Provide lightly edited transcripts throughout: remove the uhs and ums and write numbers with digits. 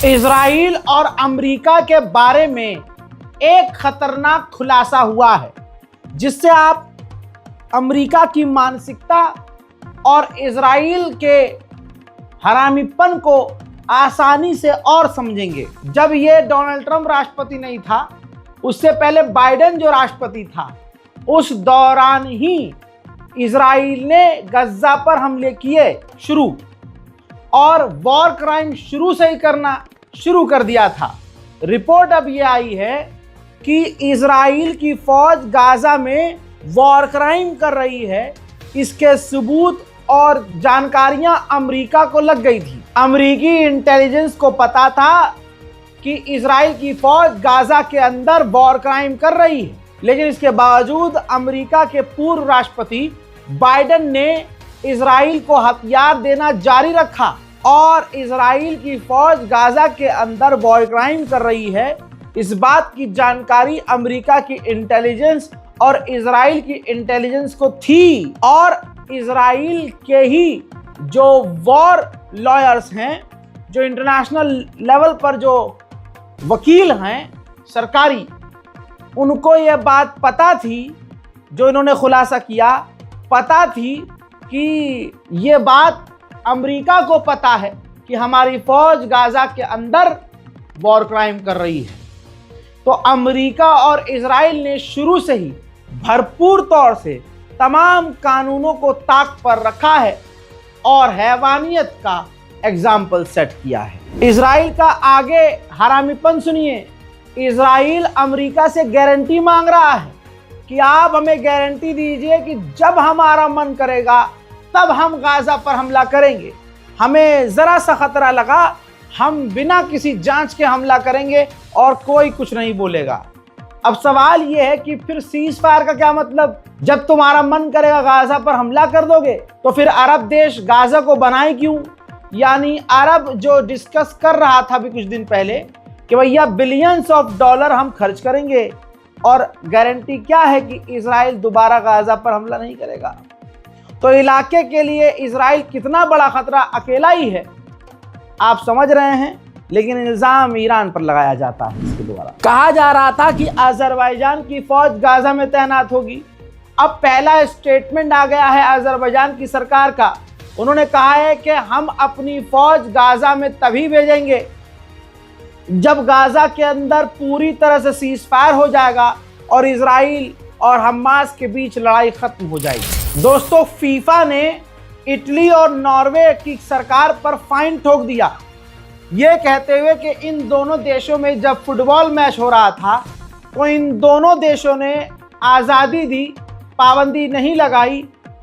Israel और America के बारे में एक खतरनाक खुलासा हुआ है, जिससे आप अमेरिका की मानसिकता और इजराइल के हरामीपन को आसानी से और समझेंगे। जब ये डोनाल्ड ट्रंप राष्ट्रपति नहीं था, उससे पहले बाइडेन जो राष्ट्रपति था, उस दौरान ही इजराइल ने गज्जा पर हमले किए शुरू और वॉर क्राइम शुरू से ही करना शुरू कर दिया था। रिपोर्ट अब ये आई है कि इजराइल की फौज गाजा में वॉर क्राइम कर रही है। इसके सबूत और जानकारियां अमेरिका को लग गई थी। अमेरिकी इंटेलिजेंस को पता था कि इजराइल की फौज गाजा के अंदर वॉर क्राइम कर रही है, लेकिन इसके बावजूद अमेरिका के पूर्व राष्ट्रपति बाइडेन ने इजराइल को हथियार देना जारी रखा और इजराइल की फौज गाजा के अंदर वॉर क्राइम कर रही है। इस बात की जानकारी अमेरिका की इंटेलिजेंस और इजराइल की इंटेलिजेंस को थी और इजराइल के ही जो वॉर लॉयर्स हैं, जो इंटरनेशनल लेवल पर जो वकील हैं सरकारी, उनको ये बात पता थी, जो इन्होंने खुलासा किया, पता थी कि ये बात अमेरिका को पता है कि हमारी फौज गाजा के अंदर वॉर क्राइम कर रही है। तो अमेरिका और इजराइल ने शुरू से ही भरपूर तौर से तमाम कानूनों को ताक पर रखा है और हैवानियत का एग्जाम्पल सेट किया है। इजराइल का आगे हरामीपन सुनिए। इजराइल अमेरिका से गारंटी मांग रहा है कि आप हमें गारंटी दीजिए कि जब हमारा मन करेगा तब हम गाजा पर हमला करेंगे। हमें जरा सा खतरा लगा, हम बिना किसी जांच के हमला करेंगे और कोई कुछ नहीं बोलेगा। अब सवाल यह है कि फिर सीज फायर का क्या मतलब? जब तुम्हारा मन करेगा गाजा पर हमला कर दोगे, तो फिर अरब देश गाजा को बनाए क्यों? यानी अरब जो डिस्कस कर रहा था अभी कुछ दिन पहले कि भैया बिलियंस ऑफ डॉलर हम खर्च करेंगे और गारंटी क्या है कि इजराइल दोबारा गाजा पर हमला नहीं करेगा। तो इलाके के लिए इजराइल कितना बड़ा खतरा अकेला ही है, आप समझ रहे हैं। लेकिन इल्जाम ईरान पर लगाया जाता है। इसके द्वारा कहा जा रहा था कि अजरबैजान की फौज गाजा में तैनात होगी। अब पहला स्टेटमेंट आ गया है अजरबैजान की सरकार का। उन्होंने कहा है कि हम अपनी फौज गाजा में तभी भेजेंगे जब गाजा के अंदर पूरी तरह से सीज फायर हो जाएगा और इजराइल और हमास के बीच लड़ाई खत्म हो जाएगी। दोस्तों, फीफा ने इटली और नॉर्वे की सरकार पर फाइन ठोक दिया, ये कहते हुए कि इन दोनों देशों में जब फुटबॉल मैच हो रहा था तो इन दोनों देशों ने आज़ादी दी, पाबंदी नहीं लगाई,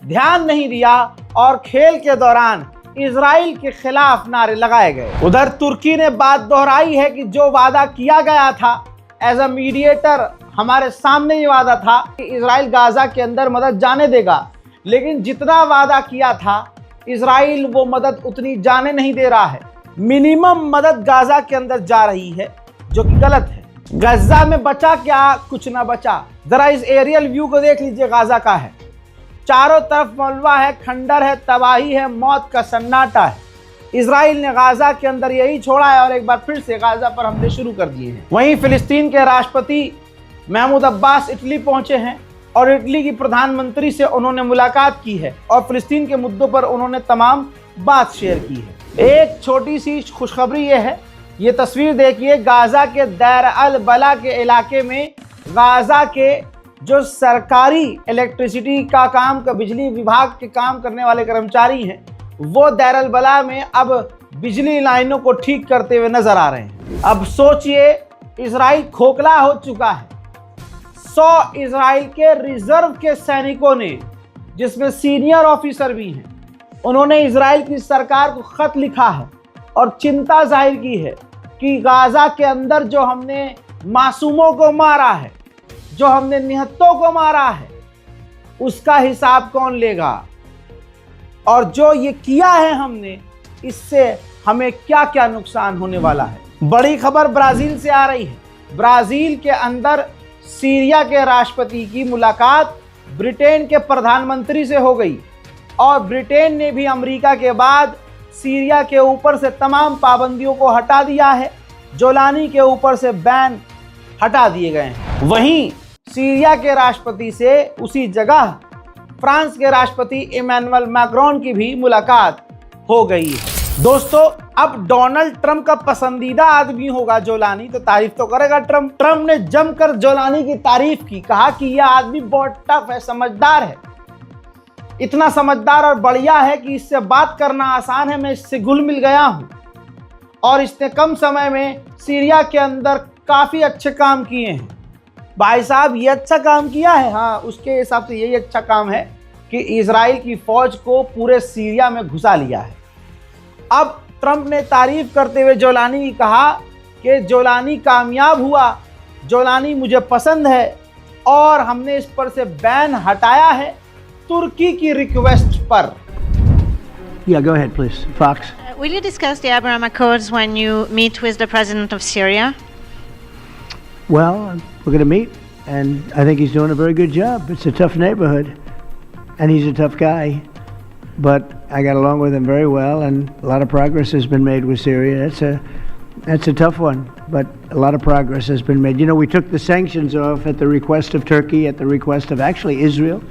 ध्यान नहीं दिया और खेल के दौरान इजराइल के खिलाफ नारे लगाए गए। उधर तुर्की ने बात दोहराई है कि जो वादा किया गया था एज अ मीडिएटर, हमारे सामने ये वादा था कि इजराइल गाजा के अंदर मदद जाने देगा, लेकिन जितना वादा किया था इजराइल वो मदद उतनी जाने नहीं दे रहा है। मिनिमम मदद गाजा के अंदर जा रही है, जो कि गलत है। गज्जा में बचा क्या? कुछ ना बचा। जरा इस एरियल व्यू को देख लीजिए, गाजा का है। चारों तरफ मलबा है, खंडर है, तबाही है, मौत का सन्नाटा है। इजराइल ने गाजा के अंदर यही छोड़ा है और एक बार फिर से गाजा पर हमले शुरू कर दिए हैं। वहीं फिलिस्तीन के राष्ट्रपति महमूद अब्बास इटली पहुंचे हैं और इटली की प्रधानमंत्री से उन्होंने मुलाकात की है और फिलिस्तीन के मुद्दों पर उन्होंने तमाम बात शेयर की है। एक छोटी सी खुशखबरी ये है, ये तस्वीर देखिए। गाजा के दैर अल बला के इलाके में गाजा के जो सरकारी इलेक्ट्रिसिटी का काम का बिजली विभाग के काम करने वाले कर्मचारी हैं, वो दैर अल बला में अब बिजली लाइनों को ठीक करते हुए नजर आ रहे हैं। अब सोचिए, इजराइल खोखला हो चुका है। 100 इजराइल के रिजर्व के सैनिकों ने, जिसमें सीनियर ऑफिसर भी हैं, उन्होंने इजराइल की सरकार को खत लिखा है और चिंता जाहिर की है कि गाजा के अंदर जो हमने मासूमों को मारा है, जो हमने निहत्तों को मारा है, उसका हिसाब कौन लेगा और जो ये किया है हमने, इससे हमें क्या क्या नुकसान होने वाला है। बड़ी खबर ब्राजील से आ रही है। ब्राजील के अंदर सीरिया के राष्ट्रपति की मुलाकात ब्रिटेन के प्रधानमंत्री से हो गई और ब्रिटेन ने भी अमेरिका के बाद सीरिया के ऊपर से तमाम पाबंदियों को हटा दिया है। जोलानी के ऊपर से बैन हटा दिए गए हैं। वहीं सीरिया के राष्ट्रपति से उसी जगह फ्रांस के राष्ट्रपति इमैनुअल मैक्रोन की भी मुलाकात हो गई है। दोस्तों, अब डोनाल्ड ट्रंप का पसंदीदा आदमी होगा जोलानी, तो तारीफ तो करेगा ट्रंप। ट्रंप ने जमकर जोलानी की तारीफ की, कहा कि यह आदमी बहुत टफ है, समझदार है, इतना समझदार और बढ़िया है कि इससे बात करना आसान है, मैं इससे घुल मिल गया हूं और इसने कम समय में सीरिया के अंदर काफी अच्छे काम किए हैं। भाई साहब, ये अच्छा काम किया है? हाँ, उसके हिसाब से यही अच्छा काम है कि इजराइल की फौज को पूरे सीरिया में घुसा लिया है। अब ट्रंप ने तारीफ करते हुए जोलानी की कहा कि जोलानी कामयाब हुआ, जोलानी मुझे पसंद है और हमने इस पर से बैन हटाया है तुर्की की रिक्वेस्ट पर। Yeah, go ahead, please. Fox. Will you discuss the Abraham Accords when you meet with the president of Syria? Well, we're going to meet, and I think he's doing a very good job. It's a tough neighborhood, and he's a tough guy. But I got along with him very well, and a lot of progress has been made with Syria. That's a tough one, but a lot of progress has been made. You know, we took the sanctions off at the request of Turkey, at the request of actually Israel,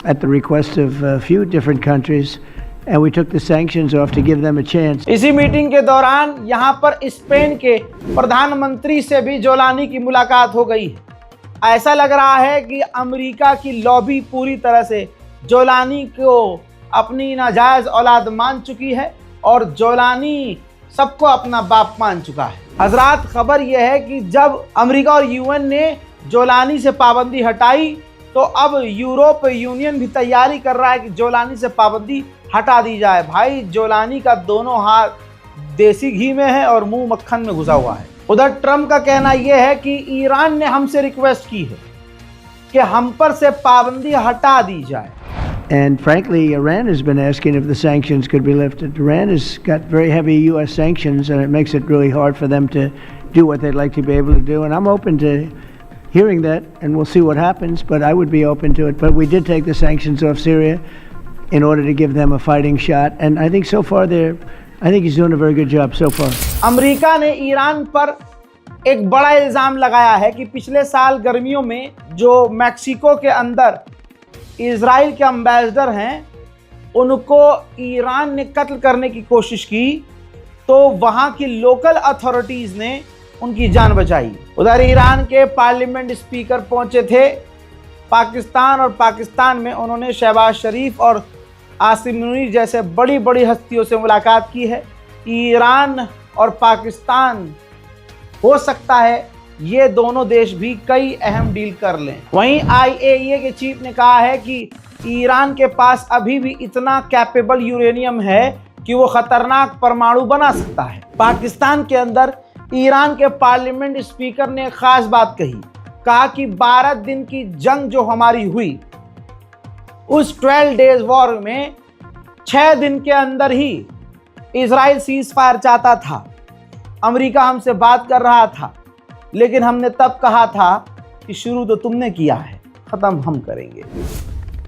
at the request of a few different countries, and we took the sanctions off to give them a chance. इसी meeting के दौरान यहाँ पर Spain के प्रधानमंत्री से भी जोलानी की मुलाकात हो गई है। ऐसा लग रहा है कि अमेरिका की लॉबी पूरी तरह से जोलानी को अपनी नाजायज औलाद मान चुकी है और जोलानी सबको अपना बाप मान चुका है। हजरात, खबर यह है कि जब अमेरिका और यूएन ने जोलानी से पाबंदी हटाई तो अब यूरोप यूनियन भी तैयारी कर रहा है कि जोलानी से पाबंदी हटा दी जाए। भाई, जोलानी का दोनों हाथ देसी घी में है और मुंह मक्खन में घुसा हुआ है। उधर ट्रंप का कहना यह है कि ईरान ने हमसे रिक्वेस्ट की है कि हम पर से पाबंदी हटा दी जाए। And frankly, Iran has been asking if the sanctions could be lifted. Iran has got very heavy U.S. sanctions, and it makes it really hard for them to do what they'd like to be able to do. And I'm open to hearing that, and we'll see what happens, but I would be open to it. But we did take the sanctions off Syria in order to give them a fighting shot. And I think so far I think he's doing a very good job so far. America ने Iran पर एक बड़ा इल्ज़ाम लगाया है कि पिछले साल गर्मियों में जो मैक्सिको के अंदर इजराइल के एम्बेसडर हैं, उनको ईरान ने कत्ल करने की कोशिश की तो वहाँ की लोकल अथॉरिटीज़ ने उनकी जान बचाई। उधर ईरान के पार्लियामेंट स्पीकर पहुँचे थे पाकिस्तान और पाकिस्तान में उन्होंने शहबाज शरीफ और आसिम मुनीर जैसे बड़ी बड़ी हस्तियों से मुलाकात की है। ईरान और पाकिस्तान, हो सकता है ये दोनों देश भी कई अहम डील कर लें। वहीं IAEA के चीफ ने कहा है कि ईरान के पास अभी भी इतना कैपेबल यूरेनियम है कि वो खतरनाक परमाणु बना सकता है। पाकिस्तान के अंदर ईरान के पार्लियामेंट स्पीकर ने एक खास बात कही, कहा कि 12 दिन की जंग जो हमारी हुई, उस 12 डेज वॉर में 6 दिन के अंदर ही इजराइल सीज फायर चाहता था। अमेरिका हमसे बात कर रहा था, लेकिन हमने तब कहा था कि शुरू तो तुमने किया है, ख़त्म हम करेंगे।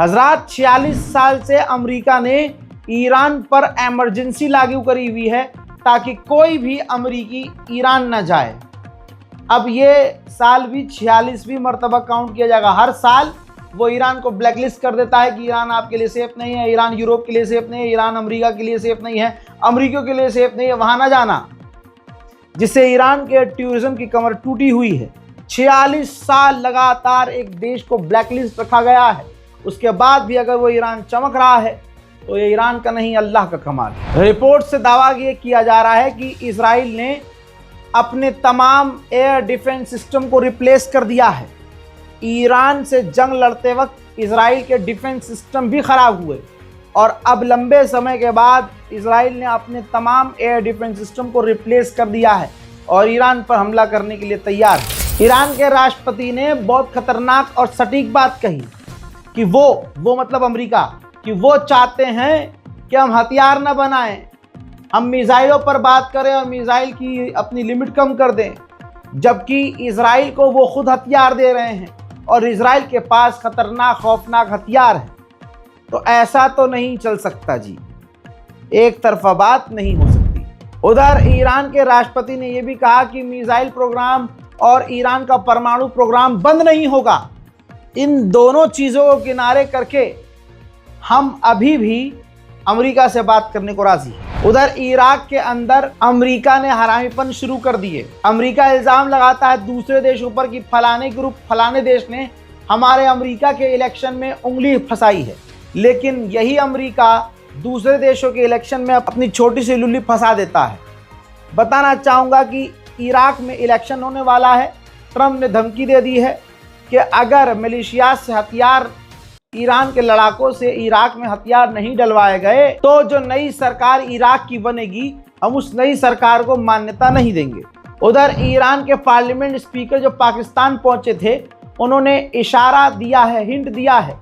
हजरात, 46 साल से अमेरिका ने ईरान पर एमरजेंसी लागू करी हुई है ताकि कोई भी अमेरिकी ईरान न जाए। अब ये साल भी 46वीं मरतबा काउंट किया जाएगा। हर साल वो ईरान को ब्लैकलिस्ट कर देता है कि ईरान आपके लिए सेफ नहीं है, ईरान यूरोप के लिए सेफ नहीं है, ईरान अमेरिका के लिए सेफ नहीं है, अमेरिकियों के लिए सेफ नहीं है, वहाँ ना जाना, जिससे ईरान के टूरिज्म की कमर टूटी हुई है। 46 साल लगातार एक देश को ब्लैकलिस्ट रखा गया है, उसके बाद भी अगर वो ईरान चमक रहा है तो ये ईरान का नहीं, अल्लाह का कमाल है। रिपोर्ट से दावा ये किया जा रहा है कि इजराइल ने अपने तमाम एयर डिफेंस सिस्टम को रिप्लेस कर दिया है ईरान से जंग लड़ते वक्त इजराइल के डिफेंस सिस्टम भी खराब हुए और अब लंबे समय के बाद इजराइल ने अपने तमाम एयर डिफेंस सिस्टम को रिप्लेस कर दिया है और ईरान पर हमला करने के लिए तैयार है। ईरान के राष्ट्रपति ने बहुत खतरनाक और सटीक बात कही कि वो मतलब अमेरिका, कि वो चाहते हैं कि हम हथियार न बनाएं, हम मिसाइलों पर बात करें और मिसाइल की अपनी लिमिट कम कर दें, जबकि इजराइल को वो खुद हथियार दे रहे हैं और इजराइल के पास खतरनाक खौफनाक हथियार है। तो ऐसा तो नहीं चल सकता जी, एक तरफा बात नहीं हो सकती। उधर ईरान के राष्ट्रपति ने यह भी कहा कि मिसाइल प्रोग्राम और ईरान का परमाणु प्रोग्राम बंद नहीं होगा। इन दोनों चीज़ों को किनारे करके हम अभी भी अमेरिका से बात करने को राजी हैं। उधर इराक के अंदर अमेरिका ने हरामीपन शुरू कर दिए। अमेरिका इल्ज़ाम लगाता है दूसरे देशों पर कि फलाने ग्रुप फलाने देश ने हमारे अमेरिका के इलेक्शन में उंगली फंसाई है, लेकिन यही अमेरिका दूसरे देशों के इलेक्शन में अपनी छोटी सी लुल्ली फंसा देता है। बताना चाहूँगा कि इराक में इलेक्शन होने वाला है। ट्रंप ने धमकी दे दी है कि अगर मलेशिया से हथियार, ईरान के लड़ाकों से इराक में हथियार नहीं डलवाए गए तो जो नई सरकार इराक की बनेगी हम उस नई सरकार को मान्यता नहीं देंगे। उधर ईरान के पार्लियामेंट स्पीकर जो पाकिस्तान पहुंचे थे, उन्होंने इशारा दिया है, हिंट दिया है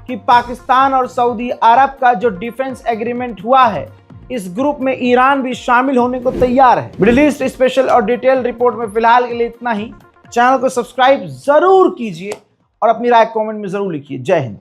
कि पाकिस्तान और सऊदी अरब का जो डिफेंस एग्रीमेंट हुआ है, इस ग्रुप में ईरान भी शामिल होने को तैयार है। मिडिल ईस्ट स्पेशल और डिटेल रिपोर्ट में फिलहाल के लिए इतना ही। चैनल को सब्सक्राइब जरूर कीजिए और अपनी राय कमेंट में जरूर लिखिए। जय हिंद।